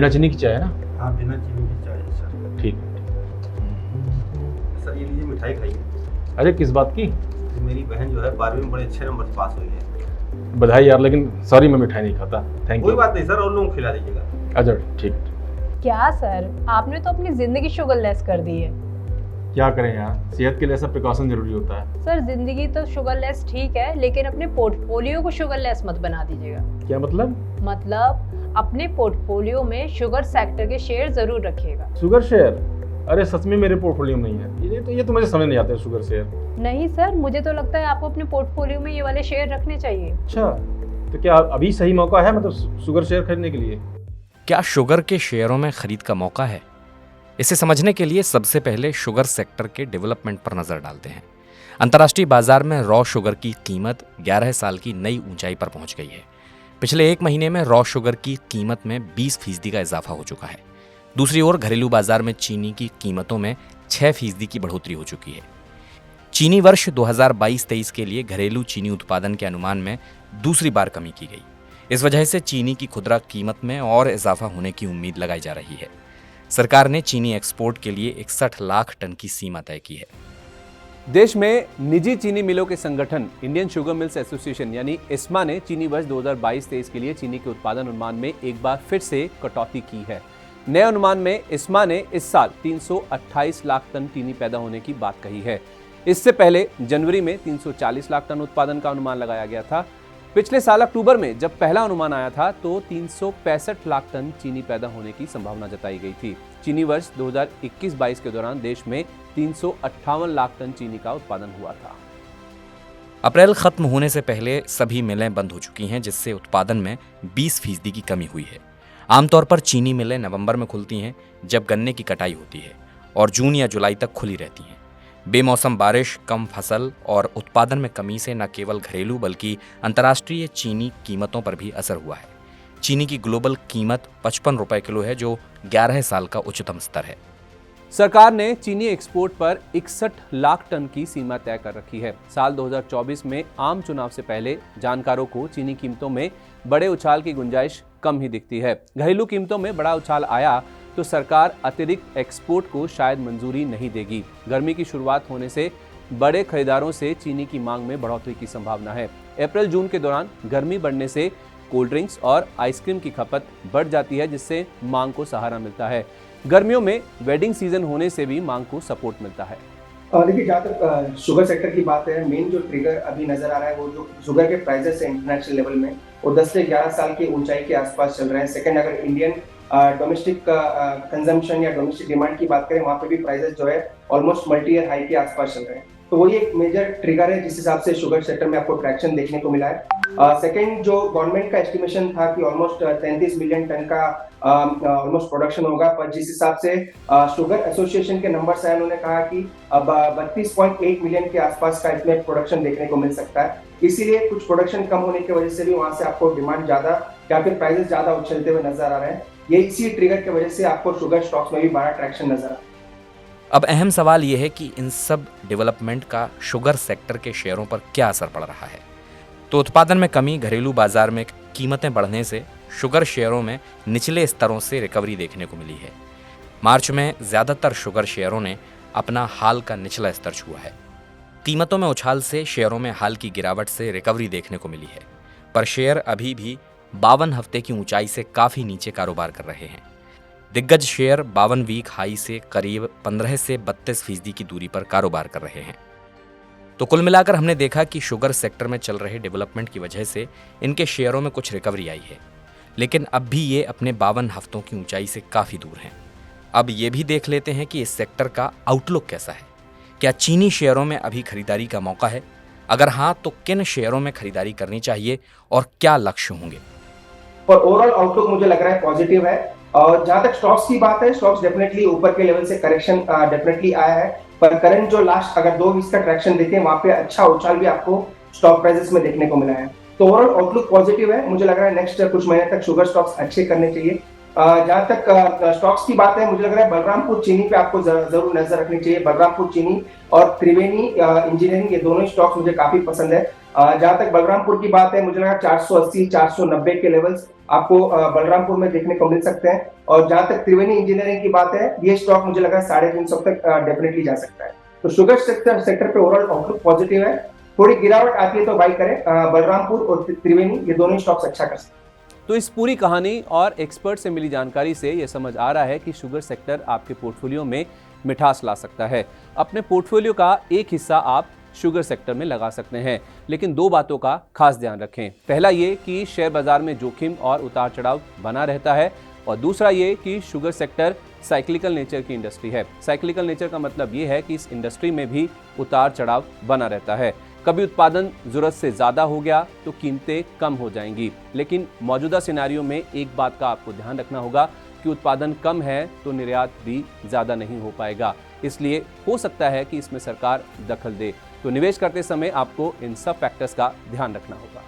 बिना चीनी की चाय है ना? हाँ, बिना चीनी की चाय है सर। ठीक। सर ये लीजिए मिठाई खाइए। अरे किस बात की? मेरी बहन जो है 12वीं में बड़े अच्छे नंबर से पास हुई है। बधाई यार, लेकिन सॉरी मैं मिठाई नहीं खाता। थैंक कोई यू। बात नहीं सर, और लोगों को खिला दीजिएगा। अच्छा ठीक। क्या सर, आपने तो अपनी जिंदगी शुगरलेस कर दी है। क्या करें यार, सेहत के लिए सब प्रिकॉशन जरूरी होता है। सर जिंदगी तो शुगरलेस ठीक है, लेकिन अपने पोर्टफोलियो को शुगरलेस मत बना दीजिएगा। क्या मतलब? मतलब अपने पोर्टफोलियो में शुगर सेक्टर के शेयर जरूर रखिएगा। Sugar share? अरे सच में मेरे पोर्टफोलियो में नहीं है। ये तो मुझे समझ नहीं आता है शुगर शेयर। नहीं सर, मुझे तो लगता है आपको अपने पोर्टफोलियो में ये वाले शेयर रखने चाहिए। अच्छा, तो क्या अभी सही मौका है मतलब शुगर शेयर खरीदने के लिए? क्या शुगर के शेयरों में खरीद का मौका है? इसे समझने के लिए सबसे पहले शुगर सेक्टर के डेवलपमेंट पर नजर डालते हैं। अंतर्राष्ट्रीय बाजार में रॉ शुगर की कीमत 11 साल की नई ऊंचाई पर पहुंच गई है। पिछले एक महीने में रॉ शुगर की कीमत में 20% का इजाफा हो चुका है। दूसरी ओर घरेलू बाजार में चीनी की कीमतों में 6% की बढ़ोतरी हो चुकी है। चीनी वर्ष 2022-23 के लिए घरेलू चीनी उत्पादन के अनुमान में दूसरी बार कमी की गई। इस वजह से चीनी की खुदरा कीमत में और इजाफा होने की उम्मीद लगाई जा रही है। सरकार ने चीनी एक्सपोर्ट के लिए 61 लाख टन की सीमा तय की है। देश में निजी चीनी मिलों के संगठन इंडियन शुगर मिल्स एसोसिएशन यानी इस्मा ने चीनी वर्ष 2022-23 के लिए चीनी के उत्पादन अनुमान में एक बार फिर से कटौती की है। नए अनुमान में इस्मा ने इस साल 328 लाख टन चीनी पैदा होने की बात कही है। इससे पहले जनवरी में 340 लाख टन उत्पादन का अनुमान लगाया गया था। पिछले साल अक्टूबर में जब पहला अनुमान आया था तो 365 लाख टन चीनी पैदा होने की संभावना जताई गई थी। चीनी वर्ष 2021-22 के दौरान देश में 358 लाख टन चीनी का उत्पादन हुआ था। अप्रैल खत्म होने से पहले सभी मिलें बंद हो चुकी हैं, जिससे उत्पादन में 20% की कमी हुई है। आमतौर पर चीनी मिलें नवंबर में खुलती हैं जब गन्ने की कटाई होती है और जून या जुलाई तक खुली रहती हैं। बेमौसम बारिश, कम फसल और उत्पादन में कमी से न केवल घरेलू बल्कि अंतर्राष्ट्रीय चीनी कीमतों पर भी असर हुआ है। चीनी की ग्लोबल कीमत 55 रुपए किलो है, जो 11 साल का उच्चतम स्तर है। सरकार ने चीनी एक्सपोर्ट पर 61 लाख टन की सीमा तय कर रखी है। साल 2024 में आम चुनाव से पहले जानकारों को चीनी कीमतों में बड़े उछाल की गुंजाइश कम ही दिखती है। घरेलू कीमतों में बड़ा उछाल आया तो सरकार अतिरिक्त एक्सपोर्ट को शायद मंजूरी नहीं देगी। गर्मी की शुरुआत होने से बड़े खरीदारों से चीनी की मांग में बढ़ोतरी की संभावना है। अप्रैल जून के दौरान गर्मी बढ़ने से कोल्ड ड्रिंक्स और आइसक्रीम की खपत बढ़ जाती है, जिससे मांग को सहारा मिलता है। गर्मियों में वेडिंग सीजन होने से भी मांग को सपोर्ट मिलता है। देखिए, जहाँ तक शुगर सेक्टर की बात है, मेन जो ट्रिगर अभी नजर आ रहा है वो जो शुगर के प्राइसेस है इंटरनेशनल लेवल में वो 10 से 11 साल की ऊंचाई के आसपास चल रहे हैं। सेकंड, अगर इंडियन डोमेस्टिक कंजम्पशन या डोमेस्टिक डिमांड की बात करें, वहाँ पे भी प्राइसेस जो है ऑलमोस्ट मल्टी ईयर हाई के आसपास चल रहे हैं। तो वही एक मेजर ट्रिगर है जिस हिसाब से शुगर सेक्टर में आपको ट्रैक्शन देखने को मिला है। सेकंड, जो गवर्नमेंट का एस्टिमेशन था कि ऑलमोस्ट 33 मिलियन टन का ऑलमोस्ट प्रोडक्शन होगा, पर जिस हिसाब से शुगर एसोसिएशन के नंबर्स हैं, उन्होंने कहा कि अब 32.8 मिलियन के आसपास का इसमें प्रोडक्शन देखने को मिल सकता है। इसीलिए कुछ प्रोडक्शन कम होने की वजह से भी वहां से आपको डिमांड ज्यादा या फिर प्राइसेस ज्यादा उछलते हुए नजर आ रहे हैं। ये इसी ट्रिगर की वजह से आपको शुगर स्टॉक्स में भी बड़ा ट्रैक्शन नजर आ रहा है। अब अहम सवाल यह है कि इन सब डेवलपमेंट का शुगर सेक्टर के शेयरों पर क्या असर पड़ रहा है। तो उत्पादन में कमी, घरेलू बाजार में कीमतें बढ़ने से शुगर शेयरों में निचले स्तरों से रिकवरी देखने को मिली है। मार्च में ज्यादातर शुगर शेयरों ने अपना हाल का निचला स्तर छुआ है। कीमतों में उछाल से शेयरों में हाल की गिरावट से रिकवरी देखने को मिली है, पर शेयर अभी भी 52 हफ्ते की ऊंचाई से काफी नीचे कारोबार कर रहे हैं। दिग्गज शेयर 52 वीक हाई से करीब 15 से 32% की दूरी पर कारोबार कर रहे हैं। तो कुल मिलाकर हमने देखा कि शुगर सेक्टर में चल रहे डेवलपमेंट की वजह से इनके शेयरों में कुछ रिकवरी आई है, लेकिन अब भी ये अपने 52 हफ्तों की ऊंचाई से काफ़ी दूर हैं। अब ये भी देख लेते हैं कि इस सेक्टर का आउटलुक कैसा है। क्या चीनी शेयरों में अभी खरीदारी का मौका है? अगर हाँ, तो किन शेयरों में खरीदारी करनी चाहिए और क्या लक्ष्य होंगे? और ओवरऑल आउटलुक मुझे लग रहा है पॉजिटिव है। और जहां तक स्टॉक्स की बात है, स्टॉक्स डेफिनेटली ऊपर के लेवल से करेक्शन डेफिनेटली आया है, पर करंट जो लास्ट अगर 2 वीक का ट्रैक्शन देखें, वहां पे अच्छा उछाल भी आपको स्टॉक प्राइसेस में देखने को मिला है। तो ओवरऑल आउटलुक पॉजिटिव है। मुझे लग रहा है नेक्स्ट कुछ महीने तक शुगर स्टॉक्स अच्छे करने चाहिए। जहां तक स्टॉक्स की बात है, मुझे लग रहा है बलरामपुर चीनी पे आपको जरूर नजर रखनी चाहिए। बलरामपुर चीनी और त्रिवेणी इंजीनियरिंग, ये दोनों स्टॉक्स मुझे काफी पसंद है। जहां तक बलरामपुर की बात है, मुझे लगा 480 490 के लेवल्स आपको बलरामपुर में देखने को मिल सकते हैं। और जहां तक त्रिवेणी इंजीनियरिंग की बात है, ये स्टॉक मुझे लगा 350 तक डेफिनेटली जा सकता है। तो शुगर सेक्टर पे ओवरऑल आउटलुक पॉजिटिव है। थोड़ी गिरावट आती है तो बाई करें। बलरामपुर और त्रिवेणी, ये दोनों स्टॉक्स अच्छा कर सकते हैं। तो इस पूरी कहानी और एक्सपर्ट से मिली जानकारी से यह समझ आ रहा है कि शुगर सेक्टर आपके पोर्टफोलियो में मिठास ला सकता है। अपने पोर्टफोलियो का एक हिस्सा आप शुगर सेक्टर में लगा सकते हैं, लेकिन दो बातों का खास ध्यान रखें। पहला ये कि शेयर बाजार में जोखिम और उतार चढ़ाव बना रहता है, और दूसरा ये कि शुगर सेक्टर साइक्लिकल नेचर की इंडस्ट्री है। साइक्लिकल नेचर का मतलब ये है कि इस इंडस्ट्री में भी उतार चढ़ाव बना रहता है। कभी उत्पादन जरूरत से ज़्यादा हो गया तो कीमतें कम हो जाएंगी, लेकिन मौजूदा सिनेरियो में एक बात का आपको ध्यान रखना होगा कि उत्पादन कम है तो निर्यात भी ज़्यादा नहीं हो पाएगा। इसलिए हो सकता है कि इसमें सरकार दखल दे। तो निवेश करते समय आपको इन सब फैक्टर्स का ध्यान रखना होगा।